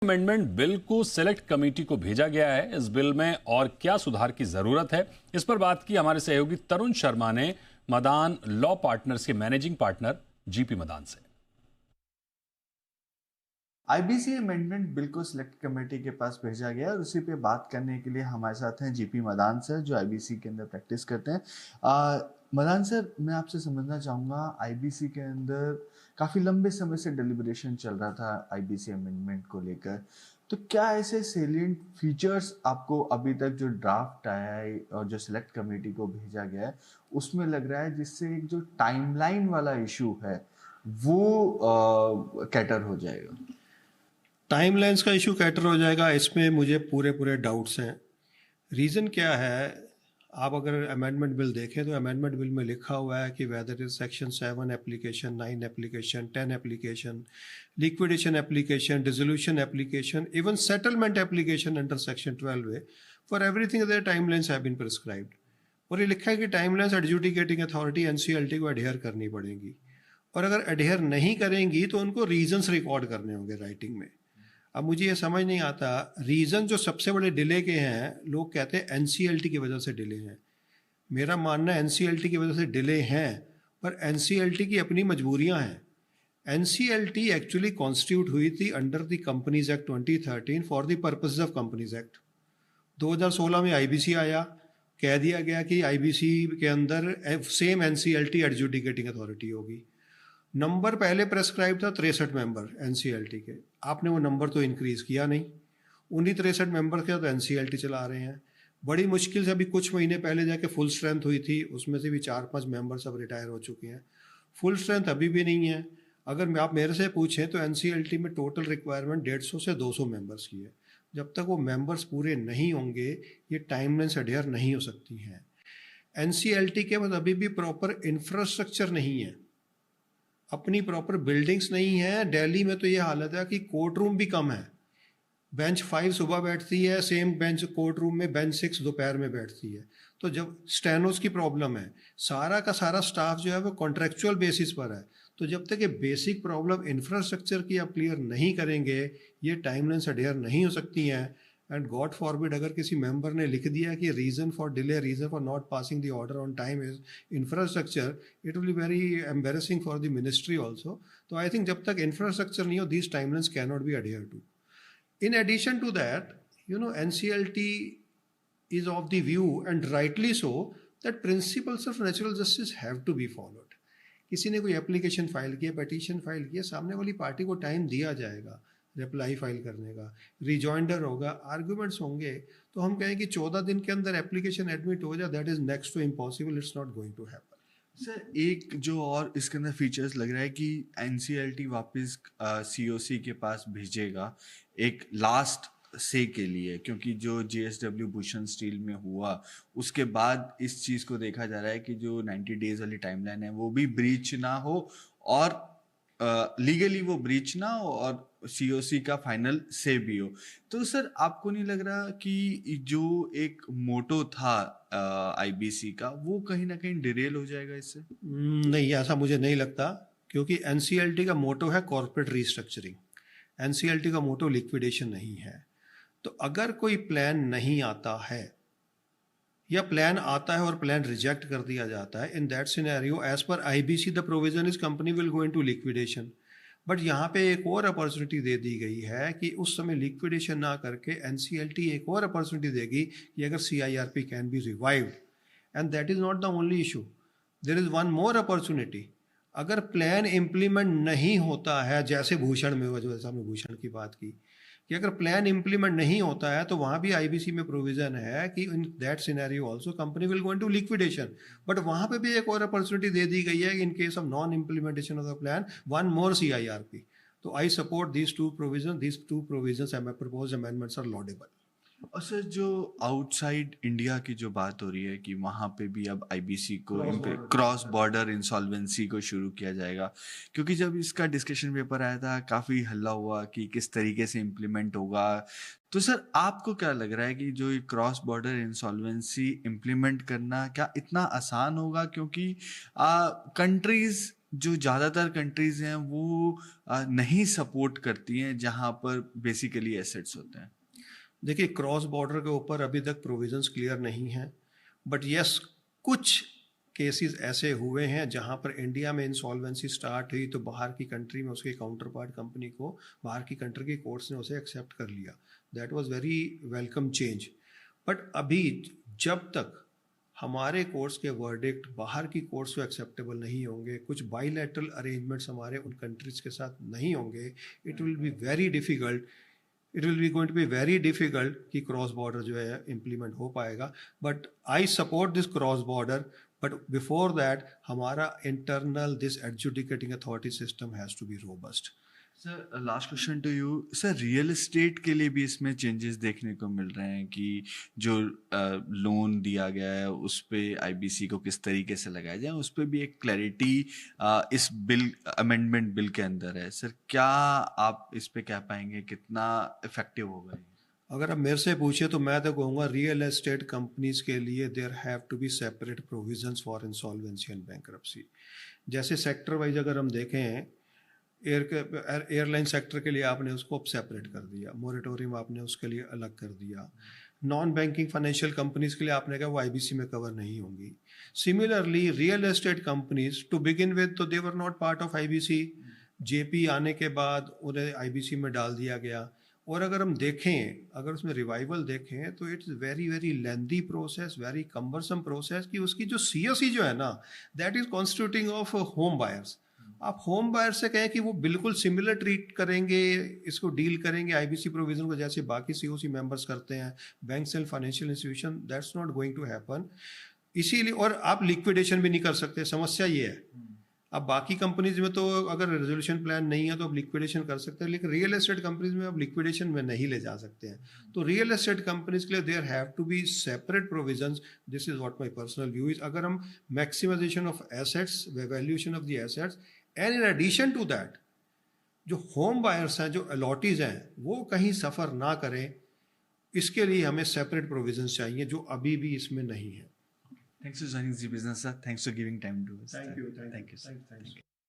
Amendment bill को select committee को भेजा गया है। इस बिल में और क्या सुधार की जरूरत है, इस पर बात की हमारे सहयोगी तरुण शर्मा ने मदान लॉ पार्टनर्स के मैनेजिंग पार्टनर जीपी मदान से। आईबीसी अमेंडमेंट बिल को सिलेक्ट कमेटी के पास भेजा गया और उसी पे बात करने के लिए हमारे साथ हैं जीपी मदान सर, जो आईबीसी के अंदर प्रैक्टिस करते हैं। मदान सर, मैं आपसे समझना चाहूँगा, आईबीसी के अंदर काफ़ी लंबे समय से डेलिब्रेशन चल रहा था आईबीसी अमेंडमेंट को लेकर, तो क्या ऐसे सेलिएंट फीचर्स आपको अभी तक जो ड्राफ्ट आया है और जो सिलेक्ट कमेटी को भेजा गया है उसमें लग रहा है जिससे एक जो टाइमलाइन वाला इशू है वो कैटर हो जाएगा? टाइमलाइंस का इशू कैटर हो जाएगा, इसमें मुझे पूरे डाउट्स हैं। रीज़न क्या है, आप अगर अमेंडमेंट बिल देखें तो अमेंडमेंट बिल में लिखा हुआ है कि whether is section 7 application, 9 application, 10 application, liquidation application, dissolution application, even settlement application under section 12A, for everything there timelines have been prescribed. और ये लिखा है कि टाइमलाइंस एडजुडिकेटिंग अथॉरिटी एनसीएलटी को अडेयर करनी पड़ेगी, और अगर अडेयर नहीं करेंगी तो उनको रीजंस रिकॉर्ड करने होंगे राइटिंग में। अब मुझे ये समझ नहीं आता, रीज़न जो सबसे बड़े डिले के हैं, लोग कहते हैं एनसीएलटी की वजह से डिले हैं। मेरा मानना है एनसीएलटी की वजह से डिले हैं, पर एनसीएलटी की अपनी मजबूरियां हैं। एनसीएलटी एक्चुअली कॉन्स्टिट्यूट हुई थी under the companies act 2013 for the purposes of companies act. 2016 में आईबीसी आया, कह दिया गया कि आईबीसी के अंदर सेम एनसीएलटी एडजुडिकेटिंग अथॉरिटी होगी। नंबर पहले प्रेस्क्राइब था 63 मेंबर एनसीएलटी के, आपने वो नंबर तो इंक्रीज़ किया नहीं। उन्हीं 63 मेंबर के तो एनसीएलटी चला रहे हैं। बड़ी मुश्किल से अभी कुछ महीने पहले जाके फुल स्ट्रेंथ हुई थी, उसमें से भी 4-5 मेंबर सब रिटायर हो चुके हैं। फुल स्ट्रेंथ अभी भी नहीं है। अगर आप मेरे से पूछें तो एनसीएलटी में टोटल रिक्वायरमेंट 150 से 200 मेंबर्स की है। जब तक वो मेंबर्स पूरे नहीं होंगे ये टाइमलाइंस अडेयर नहीं हो सकती हैं। एनसीएलटी के पास अभी भी प्रॉपर इंफ्रास्ट्रक्चर नहीं है, अपनी प्रॉपर बिल्डिंग्स नहीं है। दिल्ली में तो ये हालत है कि कोर्ट रूम भी कम है। बेंच 5 सुबह बैठती है, सेम बेंच कोर्ट रूम में बेंच 6 दोपहर में बैठती है। तो जब स्टेनोस की प्रॉब्लम है, सारा का सारा स्टाफ जो है वो कॉन्ट्रेक्चुअल बेसिस पर है। तो जब तक ये बेसिक प्रॉब्लम इंफ्रास्ट्रक्चर की आप क्लियर नहीं करेंगे ये टाइमलाइंस अडेयर नहीं हो सकती हैं। एंड गॉड फॉरबिड अगर किसी मेंबर ने लिख दिया कि reason for delay, reason for not passing the order on time is infrastructure, it will be very embarrassing for the ministry also. तो आई थिंक जब तक इंफ्रास्ट्रक्चर नहीं हो, these timelines can not be adhere to. In addition to that, NCLT is of the view, and rightly so, that principles of natural justice have to be followed. किसी ने कोई application file किया, petition file किया, सामने वाली party को time दिया जाएगा रिप्लाई फाइल करने का, रिजॉइंडर होगा, आर्ग्यूमेंट्स होंगे। तो हम कहें कि 14 दिन के अंदर एप्लीकेशन एडमिट हो जाए, that is next to impossible, it's not going to happen. Sir, एक जो और इसके अंदर फीचर्स लग रहा है कि एनसीएलटी वापस सीओसी के पास भेजेगा एक लास्ट से के लिए, क्योंकि जो जेएसडब्ल्यू भूषण स्टील में हुआ उसके बाद इस चीज़ को देखा जा रहा है कि जो 90 डेज वाली टाइमलाइन है वो भी ब्रीच ना हो और लीगली वो ब्रीच ना हो और सीओसी का फाइनल से भी हो। तो सर, आपको नहीं लग रहा कि जो एक मोटो था आईबीसी का वो कहीं ना कहीं डिरेल हो जाएगा इससे? नहीं, ऐसा मुझे नहीं लगता, क्योंकि एनसीएलटी का मोटो है कॉर्पोरेट रीस्ट्रक्चरिंग, एनसीएलटी का मोटो लिक्विडेशन नहीं है। तो अगर कोई प्लान नहीं आता है या प्लान आता है और प्लान रिजेक्ट कर दिया जाता है, in that scenario as per IBC the provision is company will go into liquidation. But यहाँ पे एक और अपॉर्चुनिटी दे दी गई है कि उस समय लिक्विडेशन ना करके एनसीएलटी एक और अपॉर्चुनिटी देगी कि अगर CIRP can be revived, and that is not the only issue, there is one more opportunity. अगर प्लान इम्प्लीमेंट नहीं होता है, जैसे भूषण में हुआ, जैसे हमने भूषण की बात की, कि अगर प्लान इम्प्लीमेंट नहीं होता है तो वहाँ भी आईबीसी में प्रोविजन है कि इन that scenario also company will go into liquidation. But वहाँ पे भी एक और अपॉर्चुनिटी दे दी गई है in case of non implementation of the plan, one more CIRP. तो I support these two provisions and my proposed amendments are laudable. और सर, जो आउटसाइड इंडिया की जो बात हो रही है कि वहाँ पे भी अब आईबीसी को क्रॉस बॉर्डर इंसॉल्वेंसी को शुरू किया जाएगा, क्योंकि जब इसका डिस्कशन पेपर आया था काफ़ी हल्ला हुआ कि किस तरीके से इम्प्लीमेंट होगा। तो सर, आपको क्या लग रहा है कि जो ये क्रॉस बॉर्डर इंसॉल्वेंसी इम्प्लीमेंट करना क्या इतना आसान होगा? क्योंकि कंट्रीज जो ज़्यादातर कंट्रीज हैं वो नहीं सपोर्ट करती हैं जहाँ पर बेसिकली एसेट्स होते हैं। देखिए, क्रॉस बॉर्डर के ऊपर अभी तक प्रोविजंस क्लियर नहीं हैं, बट यस, कुछ केसेस ऐसे हुए हैं जहां पर इंडिया में इंसॉल्वेंसी स्टार्ट हुई तो बाहर की कंट्री में उसके काउंटर पार्ट कंपनी को बाहर की कंट्री की कोर्ट्स ने उसे एक्सेप्ट कर लिया। That was very welcome change. But अभी जब तक हमारे कोर्ट्स के वर्डिक्ट बाहर की कोर्ट्स को एक्सेप्टेबल नहीं होंगे, कुछ बाईलैटरल अरेंजमेंट्स हमारे उन कंट्रीज के साथ नहीं होंगे, it will be very difficult, it will be going to be very difficult कि क्रॉस बॉर्डर जो है इम्प्लीमेंट हो पाएगा। But I support this cross border, but before that हमारा internal this adjudicating authority system has to be robust. Sir last question to you sir, real estate के लिए भी इसमें चेंजेस देखने को मिल रहे हैं कि जो लोन दिया गया है उस पे आईबीसी को किस तरीके से लगाया जाए, उस पे भी एक क्लैरिटी इस बिल अमेंडमेंट बिल के अंदर है। सर क्या आप इस पे कह पाएंगे, कितना इफेक्टिव होगा ये? अगर आप मेरे से पूछे तो मैं तो कहूँगा रियल एस्टेट कंपनीज के लिए there have to be separate provisions for insolvency and bankruptcy. जैसे सेक्टर वाइज अगर हम देखें, एयरलाइन सेक्टर के लिए आपने उसको अब सेपरेट कर दिया, मोरेटोरियम आपने उसके लिए अलग कर दिया, नॉन बैंकिंग फाइनेंशियल कंपनीज के लिए आपने कहा वो आईबीसी में कवर नहीं होंगी। Similarly real estate companies to begin with तो they were not part of IBC, JP आने के बाद उन्हें आईबीसी में डाल दिया गया। और अगर हम देखें, अगर उसमें रिवाइवल देखें तो it's very very lengthy process, very cumbersome process कि उसकी जो सीओसी जो है ना, that is constituting of home buyers. आप होम बायर से कहें कि वो बिल्कुल सिमिलर ट्रीट करेंगे, इसको डील करेंगे आईबीसी प्रोविजन को जैसे बाकी सीओसी मेंबर्स करते हैं, banks and financial institution, that's not going to happen. इसीलिए, और आप लिक्विडेशन भी नहीं कर सकते, समस्या ये है। अब बाकी कंपनीज में तो अगर रेजोल्यूशन प्लान नहीं है तो आप लिक्विडेशन कर सकते हैं, लेकिन रियल एस्टेट कंपनीज में आप लिक्विडेशन में नहीं ले जा सकते हैं। तो रियल एस्टेट कंपनीज के लिए there have to be separate provisions. This is what my personal view is. अगर हम maximisation of assets, valuation of the assets, and in addition to that जो होम बायर्स हैं, जो अलॉटीज हैं, वो कहीं सफ़र ना करें, इसके लिए हमें सेपरेट प्रोविजंस चाहिए जो अभी भी इसमें नहीं है। Thanks for joining the business, sir. Thanks for giving time to us. Thank you. Thank you, sir. Thanks.